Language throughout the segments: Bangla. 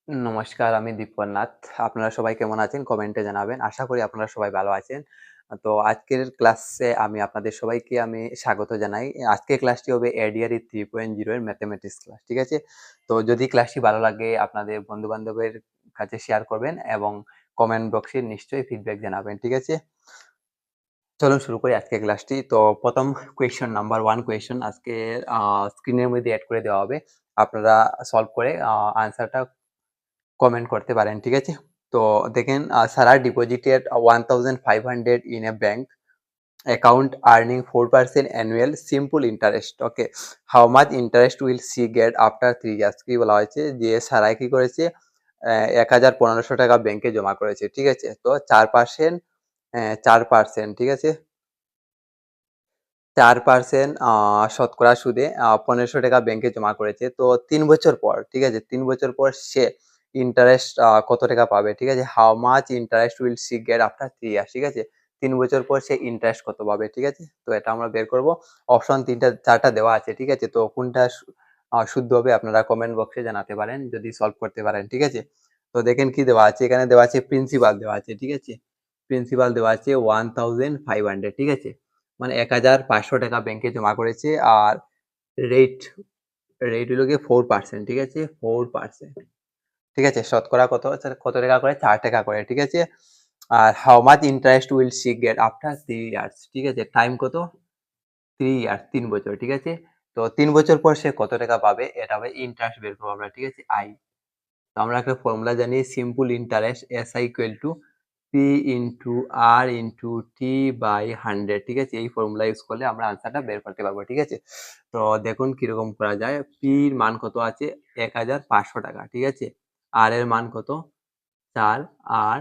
নমস্কার, আমি দীপক নাথ। আপনারা সবাই কেমন আছেন? কমেন্টে জানাবেন। আশা করি আপনারা সবাই ভালো আছেন। তো আজকের ক্লাসে আমি আপনাদের সবাইকে স্বাগত জানাই। আজকের ক্লাসটি হবে ADRE 3.0 এর ম্যাথমেটিক্স ক্লাস। ঠিক আছে? তো যদি ক্লাসটি ভালো লাগে আপনাদের বন্ধু-বান্ধবের কাছে শেয়ার করবেন এবং কমেন্ট বক্সে নিশ্চয়ই ফিডব্যাক জানাবেন। ঠিক আছে? চলুন শুরু করি আজকের ক্লাসটি। তো ১ম কোয়েশ্চেন নাম্বার 1 কোয়েশ্চেন আজকে স্ক্রিনের মধ্যে এড করে দেওয়া হবে। আপনারা সলভ করে আনসারটা কমেন্ট করতে পারেন। ঠিক আছে? তো দেখেন Sarah deposited 1,500 in a bank account earning 4% annual simple interest. Okay, how much interest will she get after 3 years? কি বলা হয়েছে যে সারাই কি করেছে ১,৫০০ টাকা ব্যাংকে জমা করেছে। ঠিক আছে? তো 4% 4% ঠিক আছে? 4% শতকরা সুদে ১৫০০ টাকা ব্যাংকে জমা করেছে। তো ৩ বছর পর, ঠিক আছে? ৩ বছর পর সে ইন্টারেস্ট কত টাকা পাবে? ঠিক আছে? How much interest will she get after 3 years? ঠিক আছে? ৩ বছর পর সে ইন্টারেস্ট কত পাবে? ঠিক আছে? তো এটা আমরা বের করব। অপশন ৪টা দেওয়া আছে। ঠিক আছে? তো কোনটা শুদ্ধ হবে আপনারা কমেন্ট বক্সে জানাতে পারেন যদি সলভ করতে পারেন। ঠিক আছে? তো দেখেন কি দেওয়া আছে? এখানে দেওয়া আছে প্রিন্সিপাল দেওয়া আছে। ঠিক আছে? প্রিন্সিপাল দেওয়া আছে 1,500 ঠিক আছে? মানে ১,৫০০ টাকা ব্যাংকে জমা করেছে। আর রেট রেট হলো গিয়ে 4%, ঠিক আছে? 4%, ঠিক আছে? শতকরা কত টাকা করে? ৪ টাকা করে, ঠিক আছে? আর how much interest will she get after 3 years? ঠিক আছে? টাইম কত? 3 ইয়ার্স, ৩ বছর, ঠিক আছে? তো ৩ বছর পর সে কত টাকা পাবে? এটা হবে ইন্টারেস্ট বের করবো আমরা, ঠিক আছে? আই। তো আমরা একটা ফর্মুলা জানি, simple interest SI equal to P into R into T by 100, ঠিক আছে? এই ফর্মুলা ইউজ করলে আমরা আনসারটা বের করতে পারবো, ঠিক আছে? তো দেখুন কিরকম করা যায়। P এর মান কত আছে? ১,৫০০ টাকা, ঠিক আছে? R এর মান কত? ৪, আর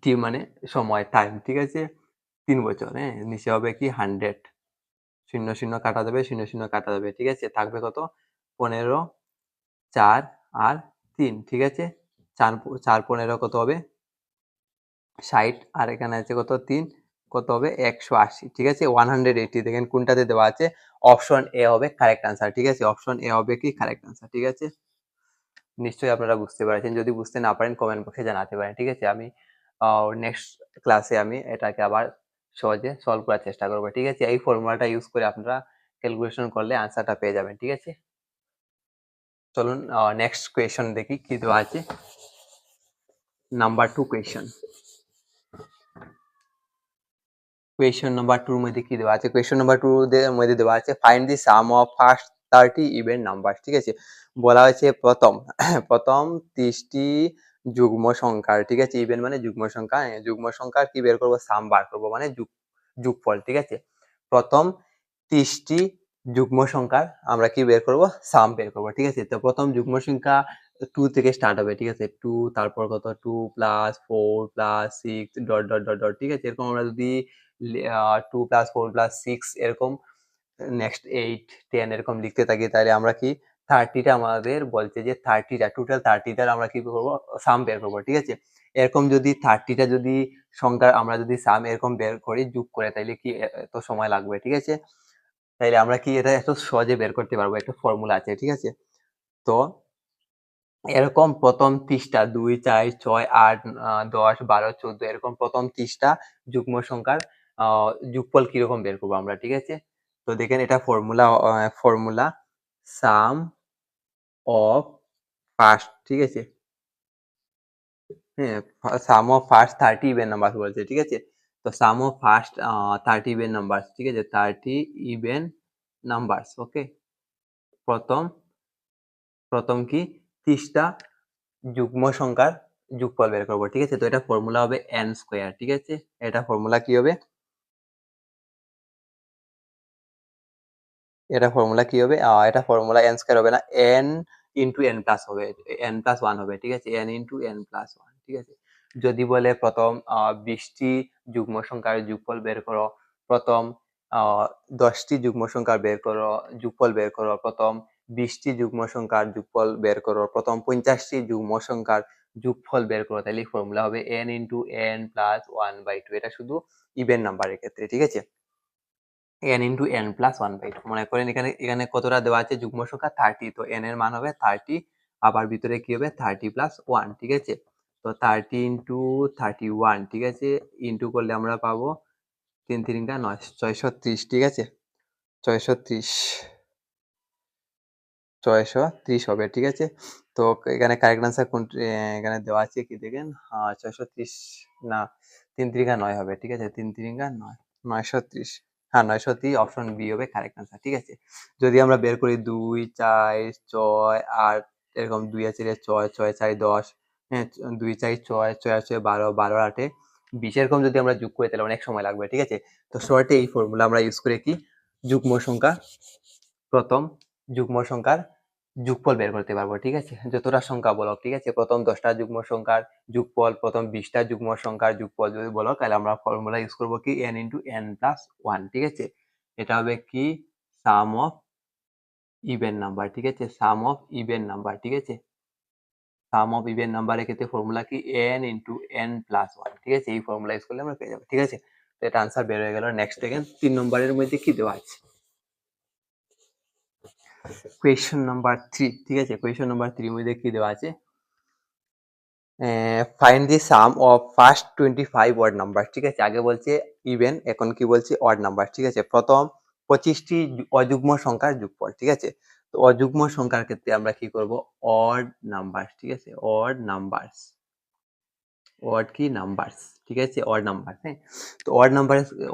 T মানে সময়, টাইম, ঠিক আছে? ৩ বছর, হ্যাঁ? নিচে হবে কি 100, শূন্য শূন্য কাটা যাবে, শূন্য শূন্য কাটা যাবে, ঠিক আছে? থাকবে কত? ১৫, ৪ আর ৩, ঠিক আছে? ৪ ১৫ কত হবে? ৬০, আর এখানে আছে কত? ৩, কত হবে? ১৮০, ঠিক আছে? 180, দেখেন কোনটাতে দেওয়া আছে? অপশন এ হবে কারেক্ট আনসার, ঠিক আছে? অপশন এ হবে কি কারেক্ট আনসার, ঠিক আছে? নিশ্চয়ই আপনারা বুঝতে পেরেছেন। যদি বুঝতে না পারেন কমেন্ট বক্সে জানাতে পারেন, ঠিক আছে? আমি নেক্সট ক্লাসে আমি এটাকে আবার সহজে সলভ করার চেষ্টা করব, ঠিক আছে? এই ফর্মুলাটা ইউজ করে আপনারা ক্যালকুলেশন করলে আনসারটা পেয়ে যাবেন, ঠিক আছে? চলুন নেক্সট কোয়েশ্চন দেখি কি দেওয়া আছে। Number 2 question. কোয়েশ্চন নাম্বার 2 এর মধ্যে কি দেওয়া আছে? কোয়েশ্চন নাম্বার 2 এর মধ্যে দেওয়া আছে find the sum of first 30 even numbers, ঠিক আছে? বলা হয়েছে প্রথম 30 টি যুগ্ম সংখ্যার, ঠিক আছে? ইভেন মানে যুগ্ম সংখ্যা, যুগ্ম সংখ্যার কি বের করব? সাম বার করব, মানে যোগফল, ঠিক আছে? প্রথম 30 টি যুগ্ম সংখ্যার আমরা কি বের করব? সাম বের করব, ঠিক আছে? তো প্রথম যুগ্ম সংখ্যা 2 থেকে স্টার্ট হবে, ঠিক আছে? 2, তারপর কত? 2 plus 4 plus 6 dot dot dot dot, ঠিক আছে? এরকম আমরা যদি 2 প্লাস 4 প্লাস 6 এরকম নেক্সট 8 10 এরকম লিখতে থাকি, তাহলে আমরা কি 30 টা আমাদের বলছে যে 30 টা টোটাল 30 টার আমরা কি করব? সাম বের করব, ঠিক আছে? এরকম যদি 30 টা যদি সংখ্যার আমরা যদি সাম এরকম বের করি যোগ করে, তাইলে কি এত সময় লাগবে, ঠিক আছে? তাইলে আমরা কি এটা এত সহজে বের করতে পারবো, একটা ফর্মুলা আছে, ঠিক আছে? তো এরকম প্রথম 30 টা 2 4 6 8 10 12 14 এরকম প্রথম 30 টা যুগ্ম সংখ্যার যোগফল কিরকম বের করবো আমরা, ঠিক আছে? তো দেখেন এটা ফর্মুলা সাম অফ ফার্স্ট, ঠিক আছে? হ্যাঁ, সাম অফ ফার্স্ট 30 ইভেন নাম্বারস বলছে, ঠিক আছে? তো সাম অফ ফার্স্ট 30 ইভেন নাম্বারস, ঠিক আছে? 30 ইভেন নাম্বারস, ওকে? প্রথম প্রথম কি 30 টা যুগ্ম সংখ্যার যোগফল বের করব, ঠিক আছে? তো এটা ফর্মুলা হবে n স্কয়ার, ঠিক আছে? এটা ফর্মুলা কি হবে? এটা ফর্মুলা কি হবে? এটা ফর্মুলা n স্কয়ার হবে না, n ইনটু n প্লাস হবে, n প্লাস 1 হবে, ঠিক আছে? n ইনটু n প্লাস 1, ঠিক আছে? যদি বলে প্রথম 20 টি যুগ্ম সংখ্যার যোগফল বের করো, প্রথম 10 টি যুগ্ম সংখ্যা বের করো, যোগফল বের করো, প্রথম 20 টি যুগ্ম সংখ্যার যোগফল বের করো, প্রথম 50 টি যুগ্ম সংখ্যার যোগফল বের করো, তাহলে ফর্মুলা হবে n ইনটু n প্লাস 1/2। এটা শুধু ইভেন নাম্বারের ক্ষেত্রে, ঠিক আছে? n into n plus 1/2। মনে করেন এখানে কতটা দেওয়া আছে? যুগ্ম সংখ্যা 30, তো n এর মান হবে 30 আবার ভিতরে কি হবে 30 প্লাস 1, ঠিক আছে। তো 30 ইন্টু 31, ঠিক আছে, ইন্টু করলে আমরা পাবো 3 3 9, 630, ঠিক আছে, 630 630 হবে, ঠিক আছে। তো এখানে কারেক্ট আনসার কোনটি এখানে দেওয়া আছে কি দেখেন, 630 না 3 3 9 হবে, ঠিক আছে, 3 3 9, 930, হ্যাঁ 930 অপশন বি হবে কারেক্ট আনসার, ঠিক আছে। যদি আমরা বের করি 2 4 6 8 এরকম 2 আছে 6 6 4 10, হ্যাঁ 2 4 6 6 6 12 12 8 20 এরকম যদি আমরা যোগ করি তাহলে অনেক সময় লাগবে, ঠিক আছে। তো শর্টে এই ফর্মুলা আমরা ইউজ করে কি যুগ্ম সংখ্যা প্রথম যুগ্ম সংখ্যার যোগফল বের করতে পারবো, ঠিক আছে। যতটা সংখ্যা বলো, ঠিক আছে, প্রথম 10টা যুগ্ম সংখ্যার যোগফল, প্রথম 20টা যুগ্ম সংখ্যার যোগফল যদি বলো তাহলে আমরা ফর্মুলা ইউজ করবো কি n ইন্টু n প্লাস 1, ঠিক আছে। এটা হবে কি সাম অফ ইভেন নাম্বার, ঠিক আছে, সাম অফ ইভেন নাম্বার, ঠিক আছে। সাম অফ ইভেন নাম্বারের ক্ষেত্রে ফর্মুলা কি n ইন্টু n প্লাস 1, ঠিক আছে। এই ফর্মুলা ইউজ করলে আমরা পেয়ে যাবো, ঠিক আছে। তো এটা আনসার বের হয়ে গেল। নেক্সট দেখেন 3 নম্বরের মধ্যে কি দেওয়া আছে, কোয়েশ্চন নাম্বার 3, ঠিক আছে। কোয়েশ্চন নাম্বার 3 মধ্যে কি দেওয়া আছে, find the sum of first 25 odd number, ঠিক আছে। আগে বলছে ইভেন, এখন কি বলছে অড নাম্বার, ঠিক আছে। প্রথম 25টি অযুগ্ম সংখ্যার যোগফল, ঠিক আছে। তো অযুগ্ম সংখ্যার ক্ষেত্রে আমরা কি করব, অড নাম্বার, ঠিক আছে, অড নাম্বারস, অড কি নাম্বারস, ঠিক আছে, অড নাম্বার, হ্যাঁ। তো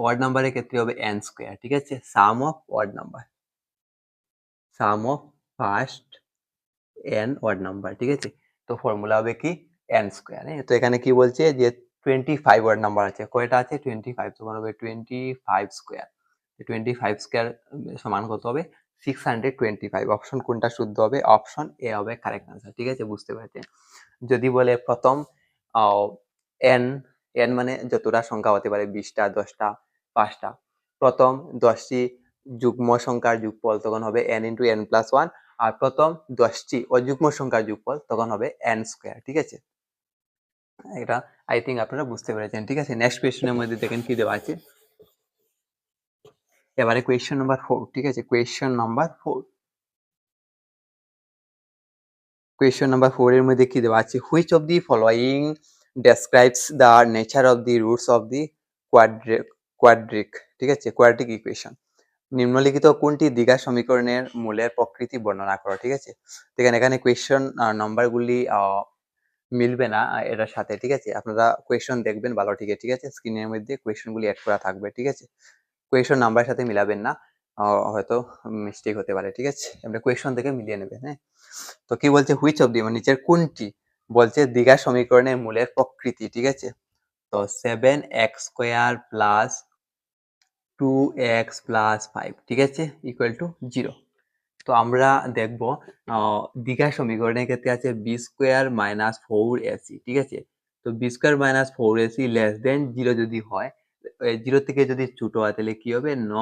অড নাম্বারের ক্ষেত্রে হবে n স্কয়ার, ঠিক আছে, sum of odd number, sum of first n odd number, ঠিক আছে। তো ফর্মুলা হবে কি n স্কয়ার, হ্যাঁ। তো এখানে কি বলছে যে 25 ওয়ার্ড নাম্বার আছে, কয়টা আছে 25, সমান হবে 25 স্কয়ার। 25 স্কয়ার সমান কত হবে 625। অপশন কোনটা শুদ্ধ হবে, অপশন এ হবে কারেক্ট আনসার, ঠিক আছে, বুঝতে পারছেন। যদি বলে প্রথম n, n মানে যতটা সংখ্যা হতে পারে 20টা 10টা 5টা, প্রথম 10টি যুগ্ম সংখ্যার যোগফল তখন হবে n ইন্টু n প্লাস 1, আর প্রথম 10টি অযুগ্ম সংখ্যার যোগফল তখন হবে n স্কয়ার, ঠিক আছে। এটা আই থিঙ্ক আপনারা বুঝতে পেরেছেন, ঠিক আছে। নেক্সট কোয়েশ্চেনের মধ্যে দেখেন কি দেওয়া আছে, এবারে কোয়েশ্চেন নাম্বার 4, ঠিক আছে, কোয়েশ্চেন নাম্বার 4, কোয়েশ্চেন নাম্বার 4 এর মধ্যে কি দেওয়া আছে, which of the following describes the nature of the roots of the কোয়াড্রিক, ঠিক আছে, কোয়াড্রিক ইকুয়েশন। নিম্নলিখিত কোনটি দ্বিঘাত সমীকরণের মূলের প্রকৃতি বর্ণনা করো, ঠিক আছে। দেখেন এখানে কোয়েশ্চন নাম্বারগুলি মিলবে না এটার সাথে, ঠিক আছে। আপনারা কোয়েশ্চন দেখবেন ভালো, ঠিক আছে, স্ক্রিনের মধ্যে কোয়েশ্চনগুলি অ্যাড করা থাকবে, ঠিক আছে। কোয়েশ্চন নাম্বারের সাথে মিলাবেন না, হয়তো মিস্টেক হতে পারে, ঠিক আছে। আপনি কোয়েশ্চন থেকে মিলিয়ে নেবেন, হ্যাঁ। তো কি বলছে, হুইচ অফ দি মানে নিচের কোনটি বলছে দ্বিঘাত সমীকরণের মূলের প্রকৃতি, ঠিক আছে। তো 7x² প্লাস 2x প্লাস 5, ঠিক আছে, ইকুয়াল টু 0। তো আমরা দেখব দ্বিঘাত সমীকরণের ক্ষেত্রে আছে b² মাইনাস 4ac, ঠিক আছে। তো b² minus 4ac less than 0 যদি হয়, 0 থেকে যদি ছোট হয় তাহলে কি হবে, ন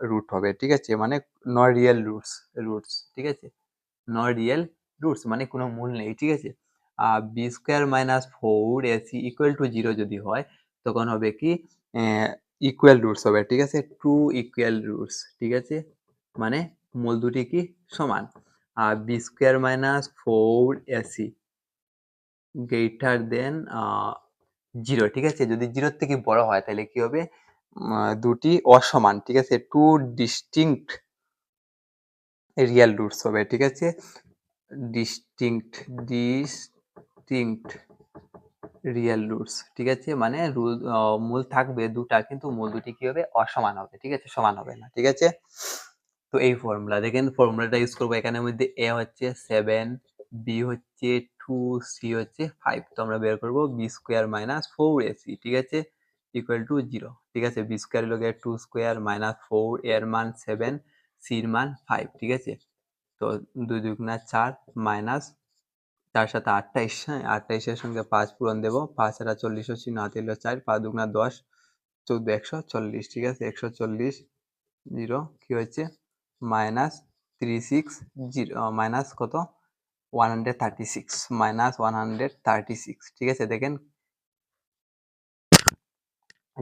রুট হবে, ঠিক আছে, মানে ন রিয়েল রুটস, ঠিক আছে, ন রিয়েল রুটস মানে কোনো মূল নেই, ঠিক আছে। আর b² minus 4ac equal to 0 যদি হয় তখন হবে কি ইকুয়াল রুটস হবে, ঠিক আছে, 2 ইকুয়াল রুটস, ঠিক আছে, মানে মূল দুটি কি সমান। আর b² minus 4ac greater than 0, ঠিক আছে। যদি 0 থেকে বড় হয় তাহলে কি হবে, দুটি অসমান, ঠিক আছে, টু ডিস্টিংক্ট রিয়েল রুটস হবে, ঠিক আছে, ডিস্টিংক্ট রিয়েল রুটস, ঠিক আছে, মানে মূল থাকবে দুটা কিন্তু মূল দুটি কি হবে, অসমান হবে, ঠিক আছে, সমান হবে না, ঠিক আছে। তো এই ফর্মুলা দেখেন, ফর্মুলাটা ইউজ করবো। এখানের মধ্যে এ হচ্ছে 7, বি হচ্ছে 2, সি হচ্ছে 5। তো আমরা বের করবো b² মাইনাস 4ac, ঠিক আছে, ইকুয়াল টু 0, ঠিক আছে। b² লগে 2² মাইনাস 4, এর মান 7, সির মান 5, ঠিক আছে। তো 2 2 4 মাইনাস 4 7 28, হ্যাঁ 28 এর সঙ্গে 5 পূরণ দেবো, 5 আর 40 হচ্ছে 9 3 4, 5 2 10, 14 140, ঠিক আছে, 140 0 কি হচ্ছে মাইনাস 36 মাইনাস কত 136, মাইনাস 136, ঠিক আছে। দেখেন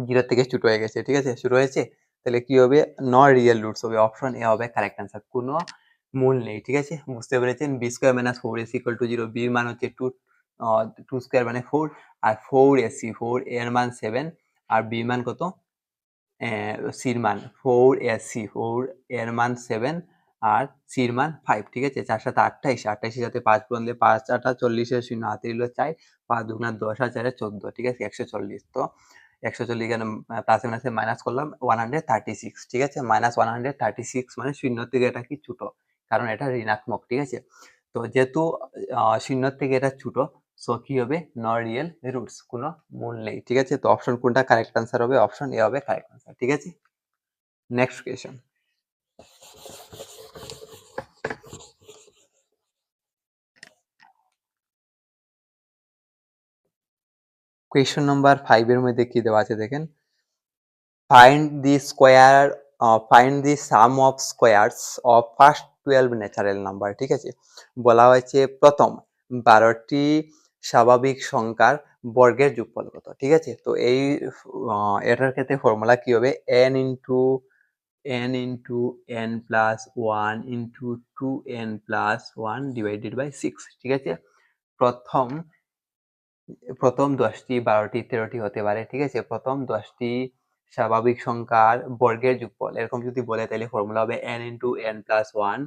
0 থেকে ছোট হয়ে গেছে, ঠিক আছে, শুরু হয়েছে, তাহলে কি হবে, ন রিয়েল রুটস হবে, অপশন এ হবে কারেক্ট অ্যান্সার। কোনো মূল নেই, ঠিক আছে? বুঝতে পেরেছেন? B square minus 4ac equal to 0, বির মান হচ্ছে 2 স্কোয়ার মানে 4, আর 4ac 4 এর মান 7, আর বির মান কত? সির মান 4ac 4 এর মান 7 আর সির মান 5, ঠিক আছে? 4 7 28, 28 এর সাথে 5 গুণ দিলে 5 8 40 এর শূন্য হাতে রইল 4, 5 দুগুণা 10 আর 4 14, ঠিক আছে? 140। তো 140 এখানে প্লাসে মাইনাসে মাইনাস করলাম 136, ঠিক আছে? মাইনাস 136 মানে শূন্য থেকে এটা কি ছোট, কারণ এটা ঋণাত্মক, ঠিক আছে? তো যেহেতু শূন্য থেকে এটা ছোট, সো কি হবে? নো রিয়েল রুটস, কোনো মূল নেই, ঠিক আছে? তো অপশন কোনটা কারেক্ট আনসার হবে? অপশন এ হবে কারেক্ট আনসার, ঠিক আছে? Next question. কোয়েশ্চন নাম্বার 5 এর মধ্যে কি দেওয়া আছে দেখেন, find the sum of squares of first 12 natural number, ঠিক আছে? বলা হয়েছে প্রথম 12টি স্বাভাবিক সংখ্যার বর্গের যোগফল কত, ঠিক আছে? তো এই এটার ক্ষেত্রে ফর্মুলা কি হবে? n plus 1 into 2n plus 1 divided by 6, ঠিক আছে? প্রথম 10টি 12টি 13টি হতে পারে, ঠিক আছে? প্রথম 10টি স্বাভাবিক সংখ্যার বর্গের যোগফল এরকম যদি বলে, তাহলে ফর্মুলা হবে n into n plus 1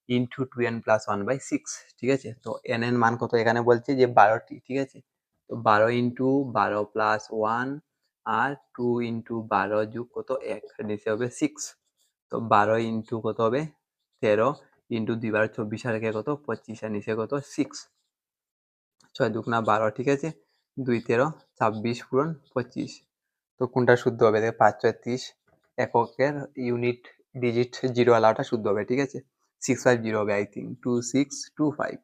into 2n plus 1 by 6, ঠিক আছে? তো n এর মান কত এখানে বলছে যে 12টি, ঠিক আছে? তো 12 ইন্টু 12 প্লাস 1 আর 2 ইন্টু 12 যোগ কত 1, নিচে হবে 6। তো 12 ইন্টু কত হবে 13 ইন্টু 2 বার 24 আর একে কত 25, আর নিচে কত 6, 6 দুগুণা 12, ঠিক আছে? 2 13 26 পূরণ 25। তো কোনটা শুদ্ধ হবে? 5 6 30, এককের ইউনিট ডিজিট জিরো আলাটা শুদ্ধ হবে, ঠিক আছে? 650 হবে, আই থিঙ্ক 2625।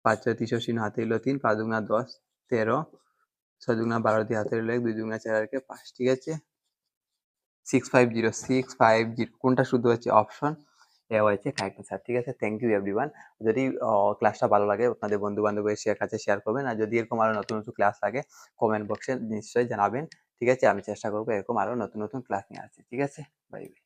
5 6 30 শূন্য হাতে রইল 3, 5 দুগুণা 10 13, 6 দুগুণা 12 দিয়ে হাতে রইল 1, 2 দুগুণা 4 আর 5, ঠিক আছে? 650 কোনটা শুদ্ধ হচ্ছে? অপশন এ হয়েছে কারেক্ট আনসার, ঠিক আছে? Thank you everyone. যদি ক্লাসটা ভালো লাগে আপনাদের বন্ধু বান্ধবের কাছে শেয়ার করবেন, আর যদি এরকম আরো নতুন নতুন ক্লাস লাগে কমেন্ট বক্সে নিশ্চয়ই জানাবেন, ঠিক আছে? আমি চেষ্টা করবো এরকম আরো নতুন নতুন ক্লাস নিয়ে আসতে, ঠিক আছে? Bye bye.